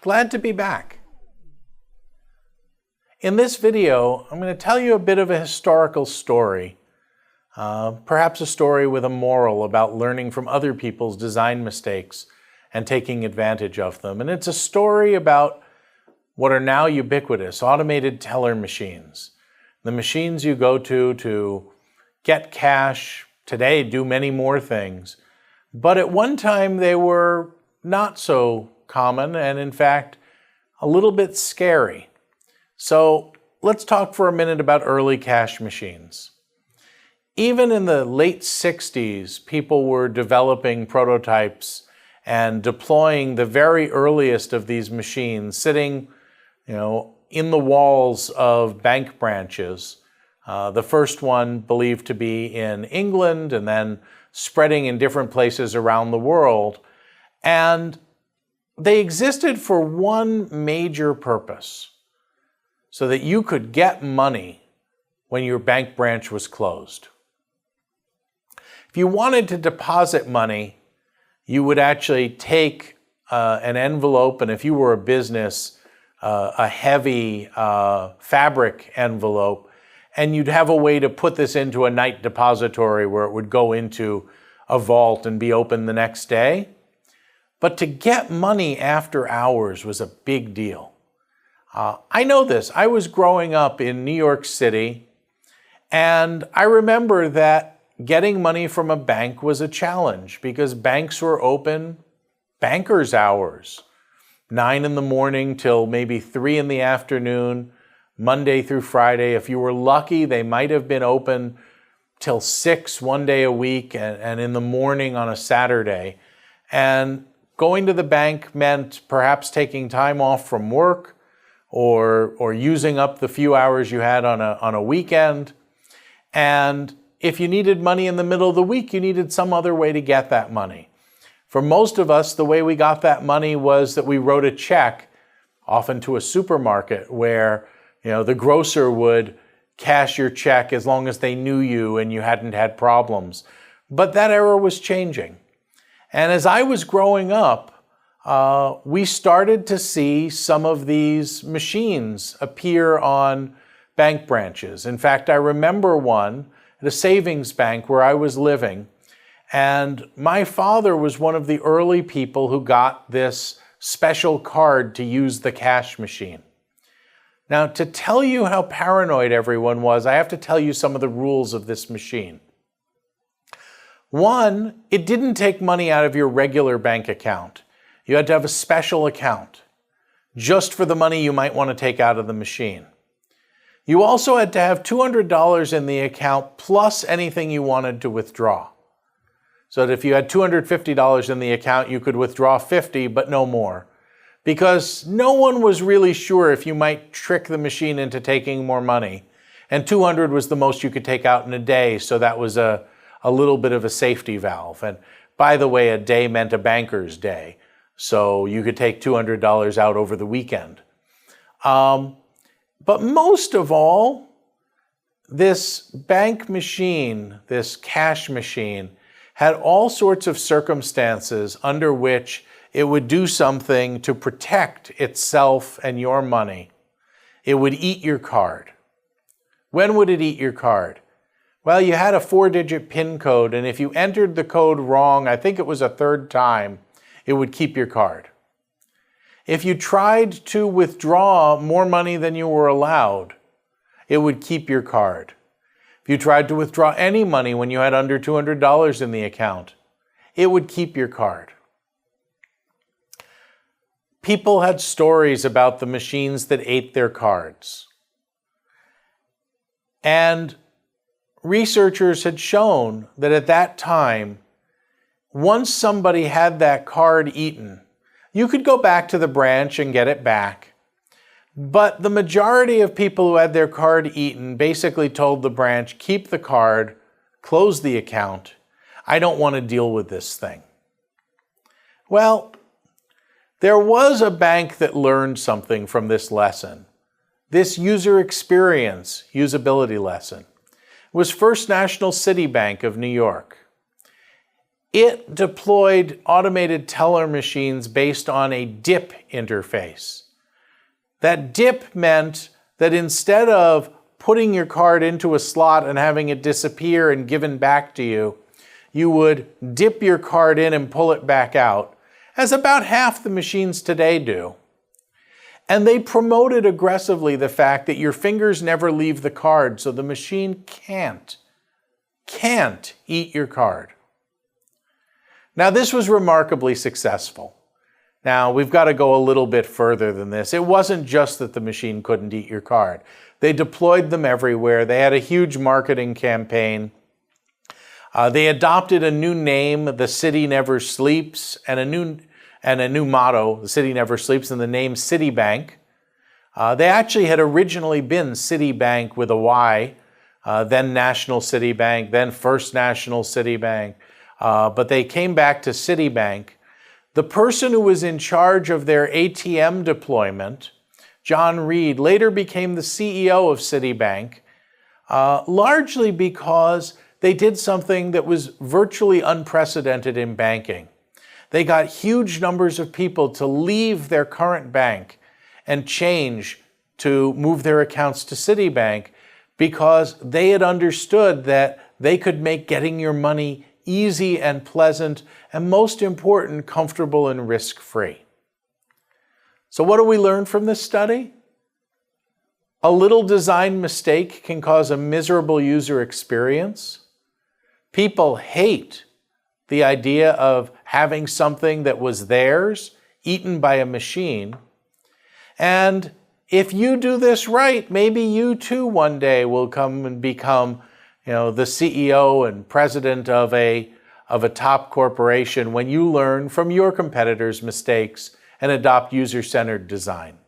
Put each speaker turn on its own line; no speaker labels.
Glad to be back. In this video, I'm going to tell you a bit of a historical story, perhaps a story with a moral about learning from other people's design mistakes and taking advantage of them. And it's a story about what are now ubiquitous, automated teller machines. The machines you go to get cash, today do many more things. But at one time they were not so common and in fact a little bit scary. So let's talk for a minute about early cash machines. Even in the late 60s, people were developing prototypes and deploying the very earliest of these machines, sitting, in the walls of bank branches. The first one believed to be in England and then spreading in different places around the world. And they existed for one major purpose, so that you could get money when your bank branch was closed. If you wanted to deposit money, you would actually take an envelope, and if you were a business, a heavy fabric envelope, and you'd have a way to put this into a night depository where it would go into a vault and be open the next day. But to get money after hours was a big deal. I know this. I was growing up in New York City, and I remember that getting money from a bank was a challenge because banks were open bankers' hours, 9 in the morning till maybe 3 in the afternoon, Monday through Friday. If you were lucky, they might have been open till 6 one day a week and in the morning on a Saturday. And going to the bank meant perhaps taking time off from work or using up the few hours you had on a weekend. And if you needed money in the middle of the week, you needed some other way to get that money. For most of us, the way we got that money was that we wrote a check, often to a supermarket, where the grocer would cash your check as long as they knew you and you hadn't had problems. But that era was changing. And as I was growing up, we started to see some of these machines appear on bank branches. In fact, I remember one at a savings bank where I was living, and my father was one of the early people who got this special card to use the cash machine. Now, to tell you how paranoid everyone was, I have to tell you some of the rules of this machine. One, it didn't take money out of your regular bank account. You had to have a special account just for the money you might want to take out of the machine. You also had to have $200 in the account plus anything you wanted to withdraw. So that if you had $250 in the account, you could withdraw $50, but no more. Because no one was really sure if you might trick the machine into taking more money. And $200 was the most you could take out in a day, so that was a little bit of a safety valve. And by the way, a day meant a banker's day. So you could take $200 out over the weekend. But most of all, this bank machine, this cash machine, had all sorts of circumstances under which it would do something to protect itself and your money. It would eat your card. When would it eat your card? Well, you had a 4-digit PIN code, and if you entered the code wrong, I think it was a third time, it would keep your card. If you tried to withdraw more money than you were allowed, it would keep your card. If you tried to withdraw any money when you had under $200 in the account, it would keep your card. People had stories about the machines that ate their cards. And researchers had shown that at that time, once somebody had that card eaten, you could go back to the branch and get it back. But the majority of people who had their card eaten basically told the branch, keep the card, close the account. I don't want to deal with this thing. Well, there was a bank that learned something from this lesson. This user experience, usability lesson, was First National Citibank of New York. It deployed automated teller machines based on a dip interface. That dip meant that instead of putting your card into a slot and having it disappear and given back to you, you would dip your card in and pull it back out, as about half the machines today do. And they promoted aggressively the fact that your fingers never leave the card, so the machine can't eat your card. Now, this was remarkably successful. Now, we've got to go a little bit further than this. It wasn't just that the machine couldn't eat your card. They deployed them everywhere. They had a huge marketing campaign. They adopted a new name, the City Never Sleeps, and a new motto, the City Never Sleeps, and the name Citibank. They actually had originally been Citibank with a Y, then National Citibank, then First National Citibank, but they came back to Citibank. The person who was in charge of their ATM deployment, John Reed, later became the CEO of Citibank, largely because they did something that was virtually unprecedented in banking. They got huge numbers of people to leave their current bank and change to move their accounts to Citibank because they had understood that they could make getting your money easy and pleasant, and most important, comfortable and risk-free. So what do we learn from this study? A little design mistake can cause a miserable user experience. People hate the idea of having something that was theirs eaten by a machine. And if you do this right, maybe you too one day will come and become, the CEO and president of a top corporation when you learn from your competitors' mistakes and adopt user-centered design.